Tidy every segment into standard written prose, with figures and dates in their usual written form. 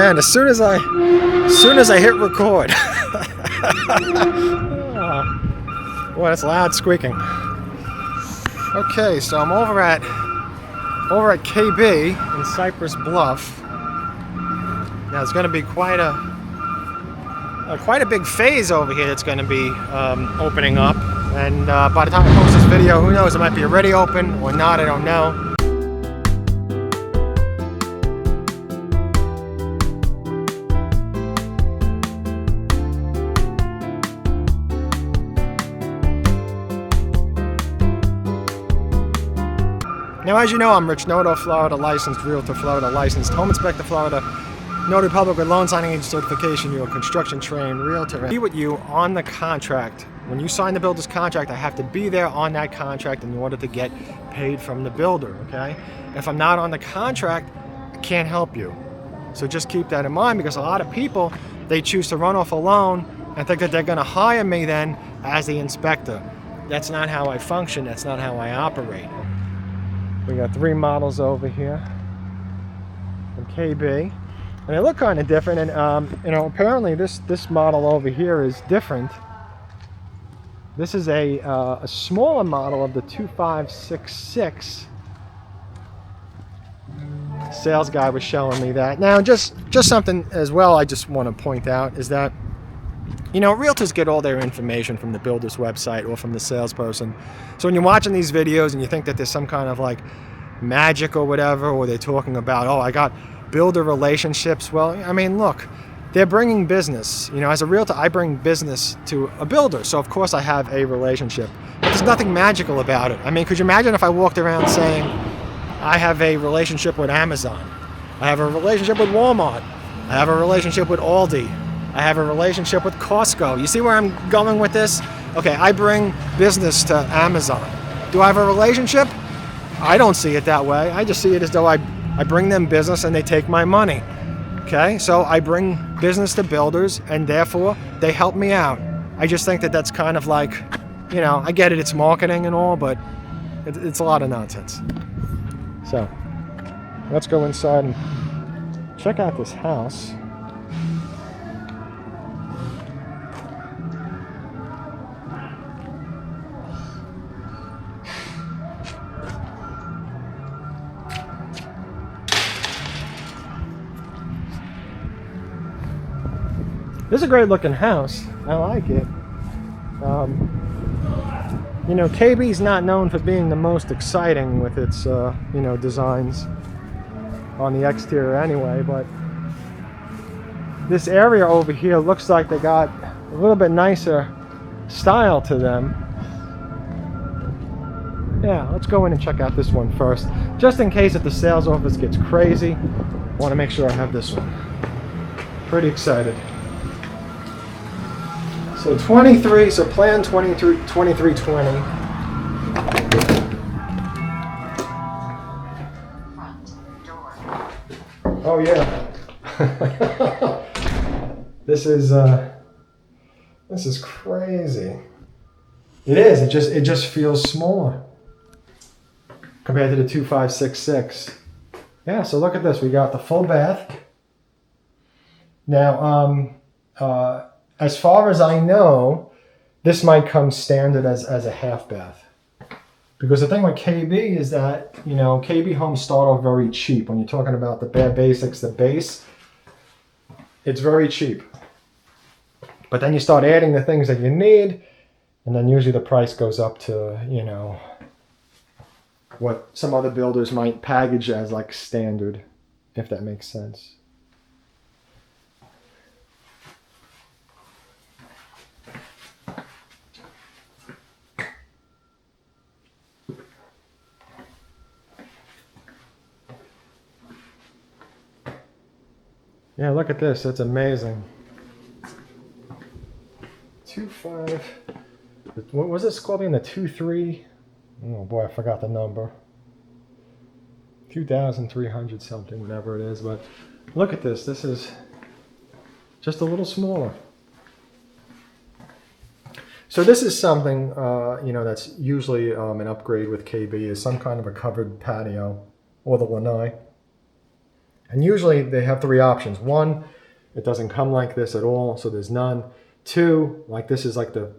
man, as soon as I hit record. Boy, that's loud squeaking. Okay, so I'm over at KB in Cypress Bluff. Now it's going to be quite a big phase over here that's going to be opening up, and by the time I post this video, who knows, it might be already open or not, I don't know. Now, as you know, I'm Rich Noto, Florida licensed, Realtor, Florida licensed, Home Inspector, Florida, Notary Public with loan signing agent certification, you're a construction trained Realtor. Be with you on the contract. When you sign the builder's contract, I have to be there on that contract in order to get paid from the builder, okay? If I'm not on the contract, I can't help you. So just keep that in mind, because a lot of people, they choose to run off a loan and think that they're gonna hire me then as the inspector. That's not how I function, that's not how I operate. We got 3 models over here from KB, and they look kind of different. And you know, apparently this model over here is different. This is a smaller model of the 2566. Sales guy was showing me that. Now, just something as well I just want to point out is that, you know, realtors get all their information from the builder's website or from the salesperson. So when you're watching these videos and you think that there's some kind of like magic or whatever, or they're talking about, oh, I got builder relationships. Well, I mean, look, they're bringing business. You know, as a realtor, I bring business to a builder. So of course I have a relationship. There's nothing magical about it. I mean, could you imagine if I walked around saying, I have a relationship with Amazon. I have a relationship with Walmart. I have a relationship with Aldi. I have a relationship with Costco. You see where I'm going with this? Okay, I bring business to Amazon. Do I have a relationship? I don't see it that way. I just see it as though I bring them business and they take my money. Okay, so I bring business to builders and therefore they help me out. I just think that that's kind of like, you know, I get it, it's marketing and all, but it's a lot of nonsense. So, let's go inside and check out this house. This is a great looking house. I like it. You know, KB's not known for being the most exciting with its, you know, designs on the exterior anyway, but this area over here looks like they got a little bit nicer style to them. Yeah, let's go in and check out this one first. Just in case if the sales office gets crazy, I want to make sure I have this one. Pretty excited. So 23, so plan 2320. Oh yeah. This is crazy. It is, it just feels smaller compared to the 2566. Yeah, so look at this. We got the full bath. Now, as far as I know, this might come standard as a half bath. Because the thing with KB is that, you know, KB homes start off very cheap. When you're talking about the bare basics, the base, it's very cheap. But then you start adding the things that you need, and then usually the price goes up to, you know, what some other builders might package as like standard, if that makes sense. Yeah, look at this. That's amazing. 2.5. What was this called again? The 2.3? Oh boy, I forgot the number. 2,300 something, whatever it is. But look at this. This is just a little smaller. So this is something, you know, that's usually an upgrade with KB, is some kind of a covered patio or the lanai. And usually they have three options. One, it doesn't come like this at all, so there's none. Two, like this is like the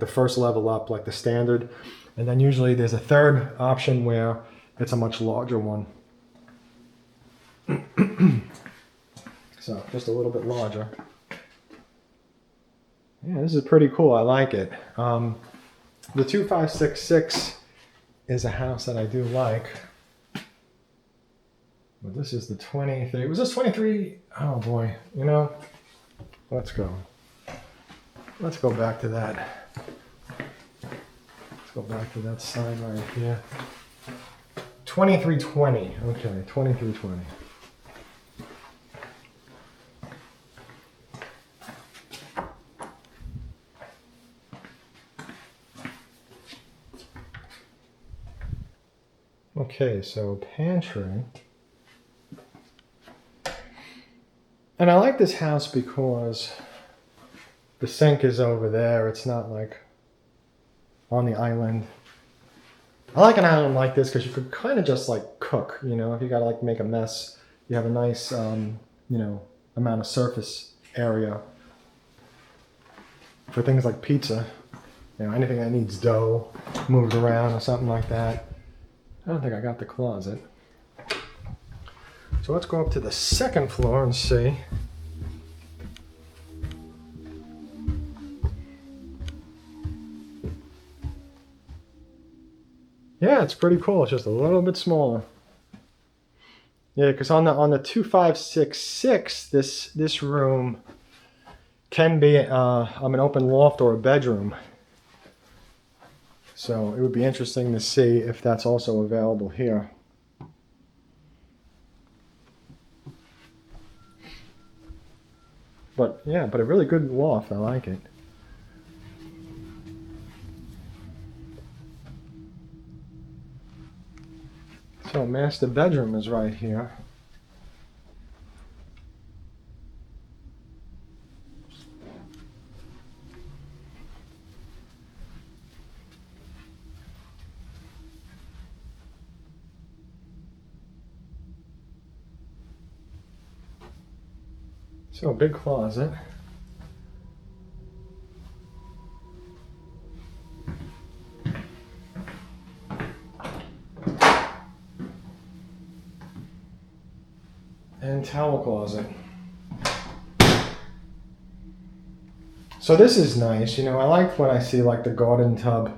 first level up, like the standard. And then usually there's a third option where it's a much larger one. So just a little bit larger. Yeah, this is pretty cool. I like it. The 2566 is a house that I do like. But this is the 23. Was this 23? Oh boy, you know, let's go. Let's go back to that. Let's go back to that sign right here. 2320. Okay, 2320. Okay, so pantry. And I like this house because the sink is over there. It's not like on the island. I like an island like this because you could kind of just like cook, you know, if you gotta like make a mess, you have a nice, you know, amount of surface area for things like pizza, you know, anything that needs dough moved around or something like that. I don't think I got the closet. So let's go up to the second floor and see. Yeah, it's pretty cool. It's just a little bit smaller. Yeah, because on the 2566, this room can be an open loft or a bedroom. So it would be interesting to see if that's also available here. But yeah, but a really good loft. I like it. So master bedroom is right here. So big closet. And towel closet. So this is nice. You know, I like when I see like the garden tub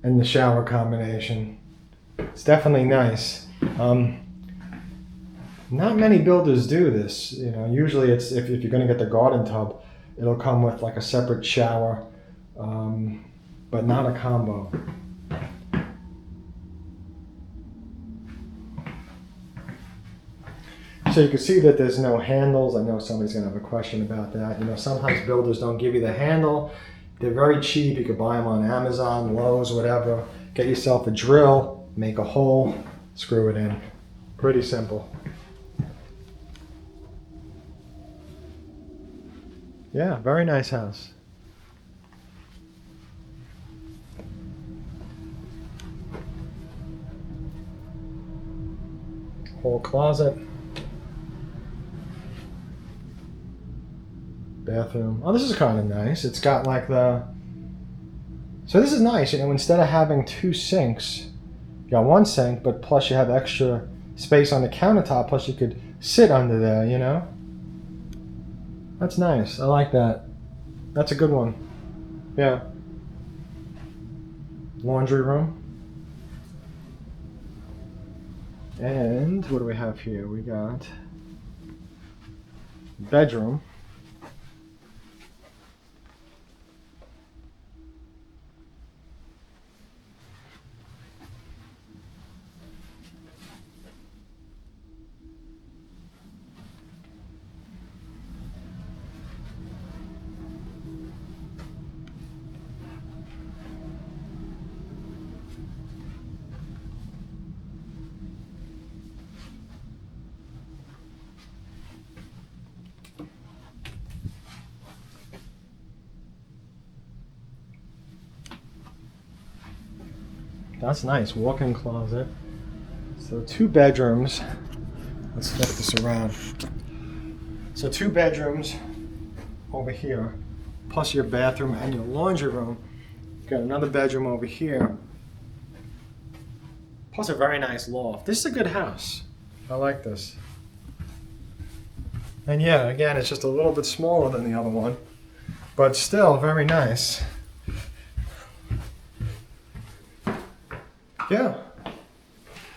and the shower combination. It's definitely nice. Not many builders do this. You know, usually it's if you're going to get the garden tub, it'll come with like a separate shower, but not a combo. So you can see that there's no handles. I know somebody's going to have a question about that. You know, sometimes builders don't give you the handle. They're very cheap. You could buy them on Amazon, Lowe's, whatever. Get yourself a drill, make a hole, screw it in. Pretty simple. Yeah, very nice house. Whole closet. Bathroom. Oh, this is kind of nice. It's got like the... So this is nice, you know, instead of having two sinks, you got one sink, but plus you have extra space on the countertop, plus you could sit under there, you know? That's nice. I like that. That's a good one. Yeah. Laundry room. And what do we have here? We got bedroom. That's nice. Walk-in closet. So 2 bedrooms. Let's flip this around. So 2 bedrooms over here, plus your bathroom and your laundry room. Got another bedroom over here, plus a very nice loft. This is a good house. I like this. And yeah, again, it's just a little bit smaller than the other one, but still very nice. Yeah.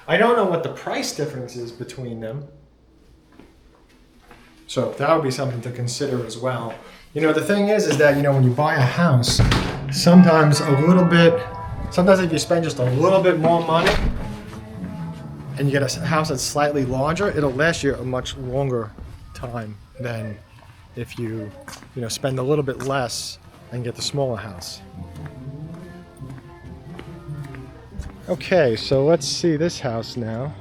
I don't know what the price difference is between them. So that would be something to consider as well. You know, the thing is that, you know, when you buy a house, sometimes if you spend just a little bit more money and you get a house that's slightly larger, it'll last you a much longer time than if you spend a little bit less and get the smaller house. Okay, so let's see this house now.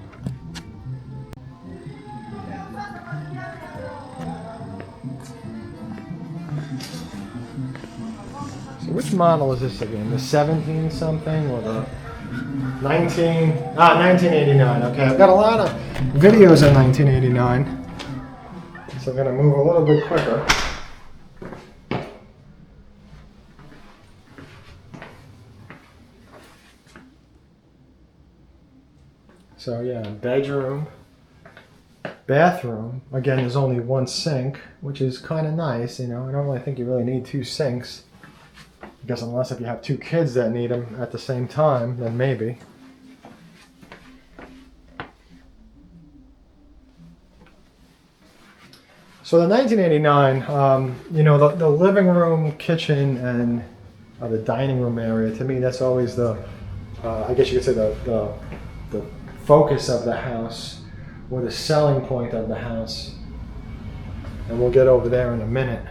So which model is this again? The 17 something or the 1989. Okay, I've got a lot of videos in 1989. So I'm gonna move a little bit quicker. So yeah, bedroom, bathroom. Again, there's only 1 sink, which is kind of nice. You know, I don't really think you really need 2 sinks. I guess unless if you have 2 kids that need them at the same time, then maybe. So the 1989, you know, the living room, kitchen, and the dining room area, to me, that's always the, I guess you could say the focus of the house, or the selling point of the house. And we'll get over there in a minute.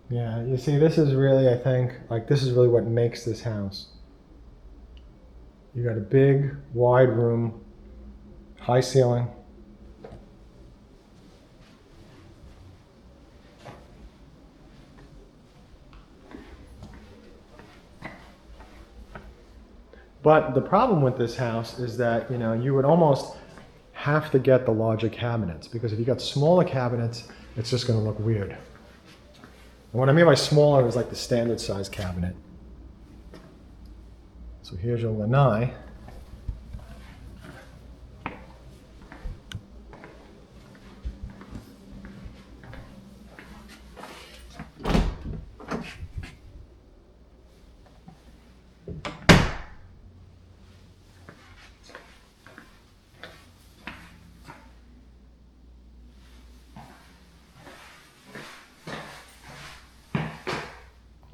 Yeah, you see, this is really, I think, like, this is really what makes this house. You got a big, wide room, high ceiling. But the problem with this house is that, you know, you would almost have to get the larger cabinets, because if you got smaller cabinets, it's just going to look weird. And what I mean by smaller is like the standard size cabinet. So here's your lanai.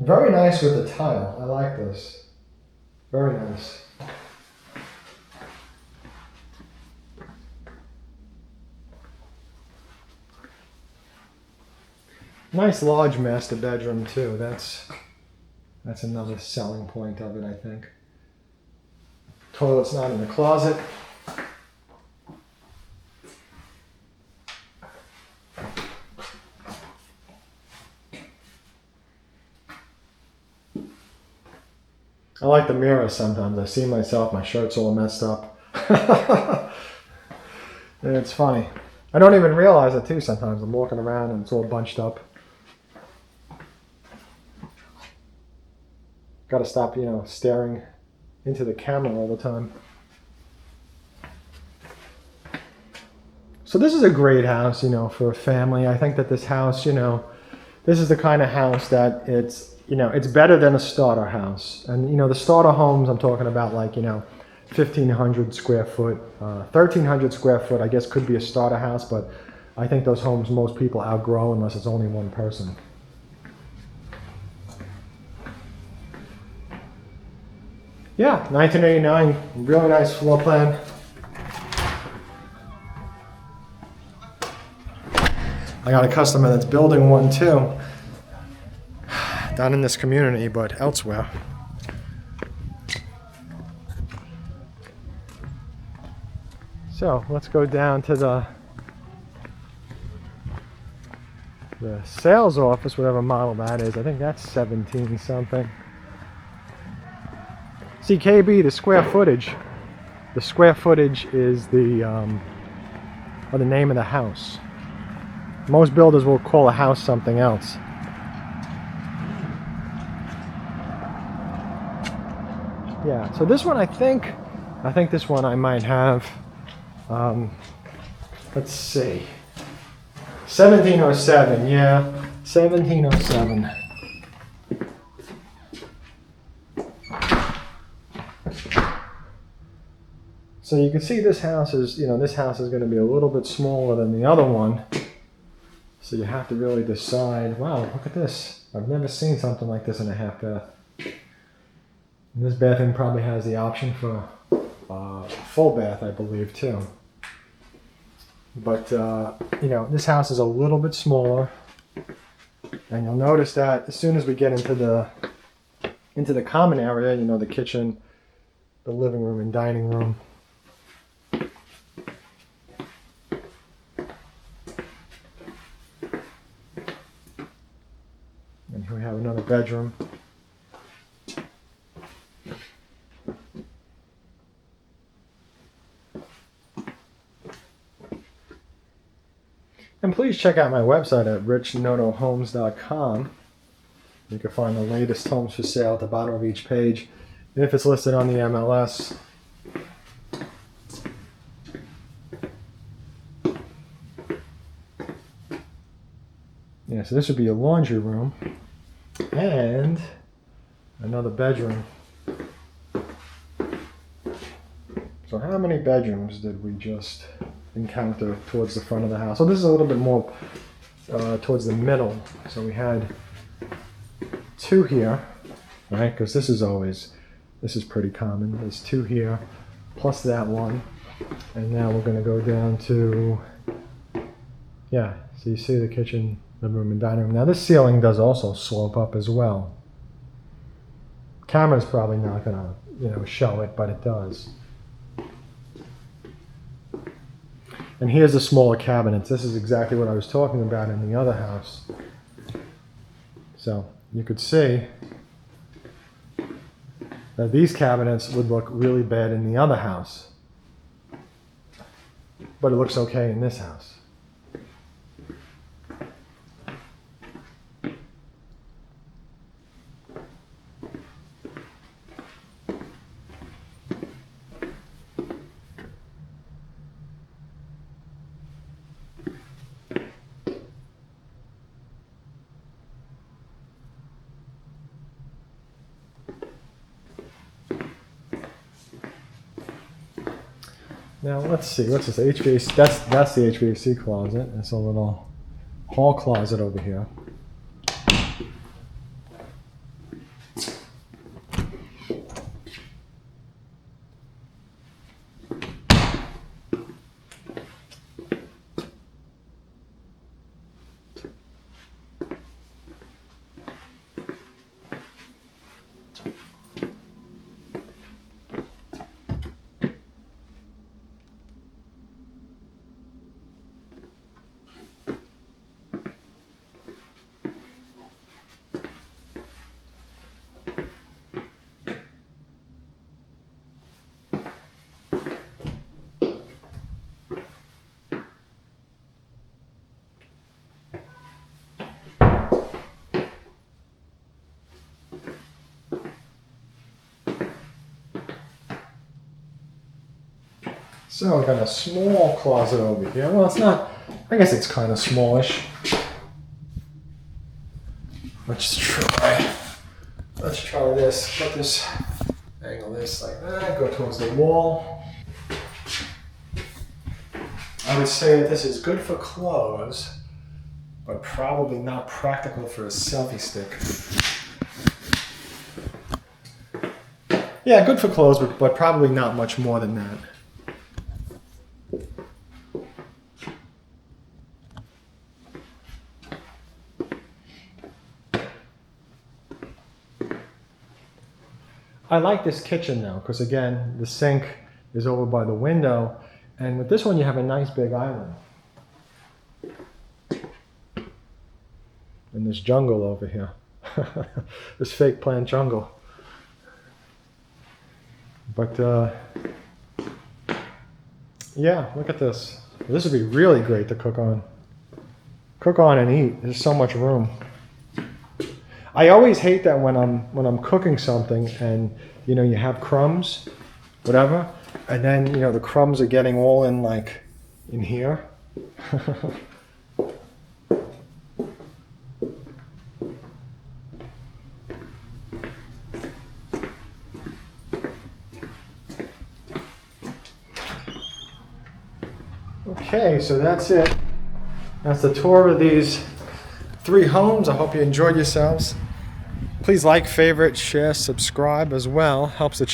Very nice with the tile. I like this. Very nice. Nice large master bedroom too. That's another selling point of it, I think. Toilet's not in the closet. I like the mirror sometimes. I see myself, my shirt's all messed up. And it's funny. I don't even realize it too sometimes. I'm walking around and it's all bunched up. Got to stop, you know, staring into the camera all the time. So this is a great house, you know, for a family. I think that this house, you know, this is the kind of house that it's, you know, it's better than a starter house. And, you know, the starter homes, I'm talking about like, you know, 1,500 square foot, 1,300 square foot, I guess could be a starter house, but I think those homes most people outgrow unless it's only one person. Yeah, 1989, really nice floor plan. I got a customer that's building one too. Not in this community, but elsewhere. So let's go down to the sales office, whatever model that is. I think that's 17 something. CKB, the square footage. The square footage is the name of the house. Most builders will call a house something else. Yeah, so this one I think this one I might have, let's see, 1707, yeah, 1707. So you can see this house is, this house is going to be a little bit smaller than the other one. So you have to really decide, wow, look at this. I've never seen something like this in a half bath. And this bathroom probably has the option for full bath, I believe, too. But, this house is a little bit smaller. And you'll notice that as soon as we get into the common area, the kitchen, the living room and dining room. And here we have another bedroom. And please check out my website at richnotohomes.com. You can find the latest homes for sale at the bottom of each page. And if it's listed on the MLS. Yeah, so this would be a laundry room and another bedroom. So how many bedrooms did we just encounter towards the front of the house? So this is a little bit more towards the middle. So we had 2 here, right? Because this is pretty common. There's 2 here, plus that one. And now we're going to go down to, yeah, so you see the kitchen, living room, and dining room. Now this ceiling does also slope up as well. Camera's probably not going to, show it, but it does. And here's the smaller cabinets. This is exactly what I was talking about in the other house. So you could see that these cabinets would look really bad in the other house, but it looks okay in this house. Now let's see, what's this? HVAC, that's the HVAC closet. It's a little hall closet over here. So I've got a small closet over here. Well, it's not, I guess it's kind of smallish. Let's try this. Put this, angle this like that, go towards the wall. I would say that this is good for clothes, but probably not practical for a selfie stick. Yeah, good for clothes, but probably not much more than that. I like this kitchen though, because again, the sink is over by the window, and with this one you have a nice big island. And this jungle over here. This fake plant jungle. But yeah, look at this. This would be really great to cook on. Cook on and eat. There's so much room. I always hate that when I'm cooking something and you know you have crumbs, whatever, and then you know the crumbs are getting all in like in here. Okay, so that's it. That's the tour of these 3 homes. I hope you enjoyed yourselves. Please like, favorite, share, subscribe as well. Helps the channel.